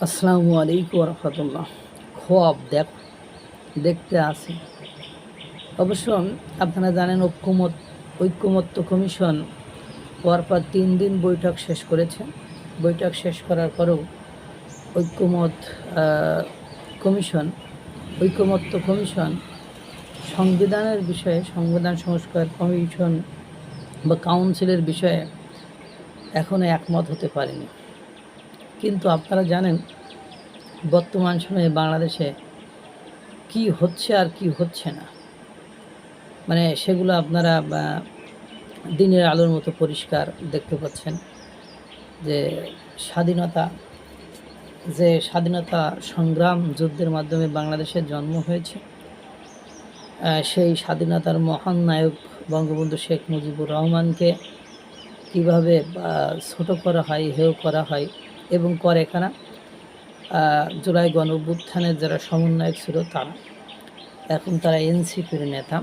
আসসালামু আলাইকুম রহমতুল্লাহ। খোয়াব দেখতে আসি। অবশ্য আপনারা জানেন ঐক্যমত্য কমিশন পরপর 3 দিন বৈঠক শেষ করেছে। বৈঠক শেষ করার পরেও ঐক্যমত্য কমিশন সংবিধানের বিষয়ে, সংবিধান সংস্কার কমিশন বা কাউন্সিলের বিষয়ে এখনও একমত হতে পারেনি। কিন্তু আপনারা জানেন বর্তমান সময়ে বাংলাদেশে কি হচ্ছে আর কি হচ্ছে না, মানে সেগুলো আপনারা দিনের আলোর মতো পরিষ্কার দেখতে পাচ্ছেন। যে স্বাধীনতা সংগ্রাম যুদ্ধের মাধ্যমে বাংলাদেশের জন্ম হয়েছে, সেই স্বাধীনতার মহান নায়ক বঙ্গবন্ধু শেখ মুজিবুর রহমানকে কীভাবে ছোট করা হয়, হেয় করা হয় এবং করে কারা? জুলাই গণঅভ্যুত্থানের যারা সমন্বয়ক ছিল এখন তারা এনসিপির নেতা।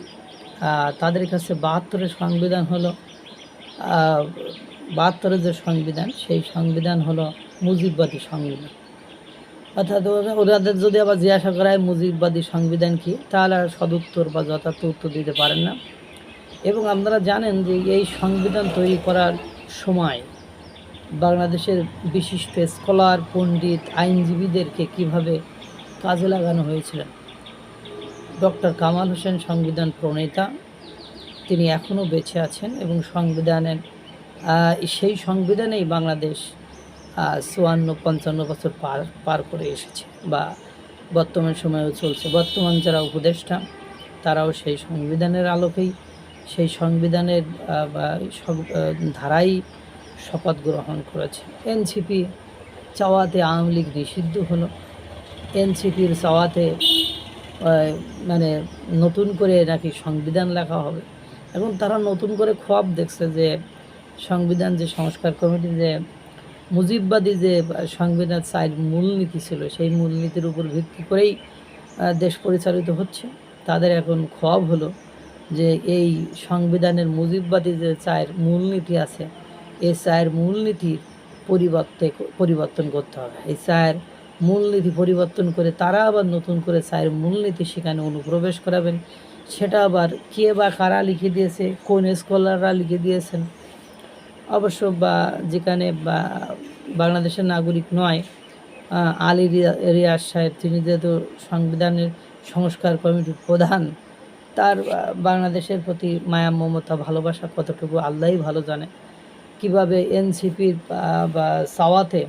তাদের কাছে ৭২-এর সংবিধান হলো ৭২-এর যে সংবিধান, সেই সংবিধান হলো মুজিববাদী সংবিধান। অর্থাৎ ওনাদের যদি আবার জিজ্ঞাসা করা হয় মুজিববাদী সংবিধান কি, তাহলে আর সদুত্তর বা যথার্থ উত্তর দিতে পারেন না। এবং আপনারা জানেন যে এই সংবিধান তৈরি করার সময় বাংলাদেশের বিশিষ্ট স্কলার, পণ্ডিত, আইনজীবীদেরকে কিভাবে কাজে লাগানো হয়েছিল। ডক্টর কামাল হোসেন সংবিধান প্রণেতা, তিনি এখনও বেঁচে আছেন এবং সেই সংবিধানেই বাংলাদেশ 54-55 বছর পার করে এসেছে বা বর্তমান সময়েও চলছে। বর্তমান যারা উপদেষ্টা তারাও সেই সংবিধানের আলোকেই, সেই সংবিধানের ধারাই শপথ গ্রহণ করেছে। এনসিপি চাওয়াতে আওয়ামী লীগ নিষিদ্ধ হলো। এনসিপির চাওয়াতে মানে নতুন করে নাকি সংবিধান লেখা হবে। এখন তারা নতুন করে খোয়াব দেখছে যে সংবিধান যে সংস্কার কমিটি, যে মুজিববাদী যে সংবিধান 4 মূলনীতি ছিল, সেই মূলনীতির উপর ভিত্তি করেই দেশ পরিচালিত হচ্ছে। তাদের এখন খোয়াব হলো যে এই সংবিধানের মুজিববাদী যে 4 মূলনীতি আছে, এই 4 মূলনীতির পরিবর্তন করতে হবে। এই 4 মূলনীতি পরিবর্তন করে তারা আবার নতুন করে 4 মূলনীতি সেখানে অনুপ্রবেশ করাবেন। সেটা আবার কে বা কারা লিখে দিয়েছে, কোন স্কলাররা লিখে দিয়েছেন, অবশ্য যেখানে বাংলাদেশের নাগরিক নয়, আলী রিয়াজ সাহেব, তিনি যেহেতু সংবিধানের সংস্কার কমিটির প্রধান, তার বাংলাদেশের প্রতি মায়া, মমতা, ভালোবাসা কতটুকু আল্লাহই ভালো জানে। কিভাবে এনসিপির বা সাওয়াতে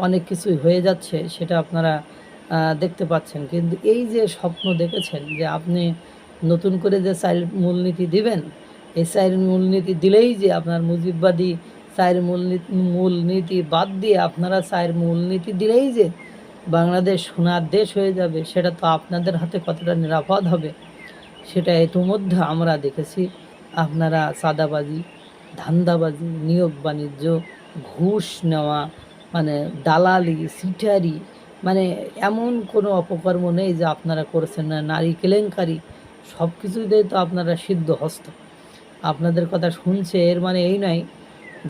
অনেক কিছুই হয়ে যাচ্ছে সেটা আপনারা দেখতে পাচ্ছেন। কিন্তু এই যে স্বপ্ন দেখেছেন যে আপনি নতুন করে যে 4 মূলনীতি দিবেন, এই 4 মূলনীতি দিলেই যে আপনার মুজিববাদী 4 মূলনীতি বাদ দিয়ে আপনারা 4 মূলনীতি দিলেই যে বাংলাদেশ সোনার দেশ হয়ে যাবে, সেটা তো আপনাদের হাতে কতটা নিরাপদ হবে সেটা ইতিমধ্যে আমরা দেখেছি। আপনারা চাঁদাবাজি, ধান্দাবাজি, নিয়োগ বাণিজ্য, ঘুষ নেওয়া, মানে দালালি, সিটারি, মানে এমন কোনো অপকর্ম নেই যে আপনারা করেছেন না। নারী কেলেঙ্কারি, সব কিছুতেই তো আপনারা সিদ্ধহস্ত। আপনাদের কথা শুনছে, এর মানে এই নয়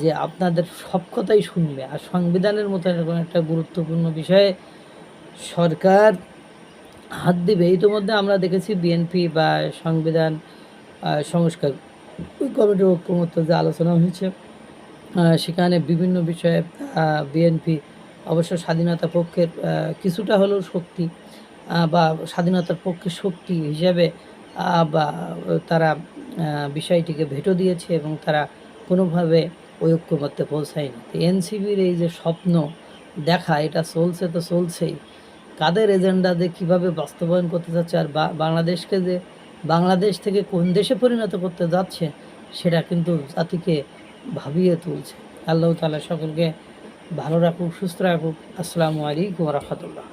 যে আপনাদের সব কথাই শুনবে। আর সংবিধানের মতো এরকম একটা গুরুত্বপূর্ণ বিষয়ে সরকার হাত দিবে। ইতিমধ্যে আমরা দেখেছি বিএনপি বা সংবিধান সংস্কার কমিটির ঐক্যমত্য যে আলোচনা হয়েছে, সেখানে বিভিন্ন বিষয়ে বিএনপি অবশ্য স্বাধীনতা পক্ষের কিছুটা হলেও শক্তি বা স্বাধীনতার পক্ষে শক্তি হিসেবে বা তারা বিষয়টিকে ভেটো দিয়েছে এবং তারা কোনোভাবে ওই ঐক্যমত্যে পৌঁছায়নি। এনসিপির এই যে স্বপ্ন দেখা, এটা চলছে তো চলছেই। কাদের এজেন্ডাতে কীভাবে বাস্তবায়ন করতে যাচ্ছে আর বাংলাদেশ থেকে কোন দেশে পরিণত করতে যাচ্ছে, সেটা কিন্তু জাতিকে ভাবিয়ে তুলছে। আল্লাহ তাআলা সকলকে ভালো রাখুক, সুস্থ রাখুক। আসসালামু আলাইকুম ওয়া রাহমাতুল্লাহ।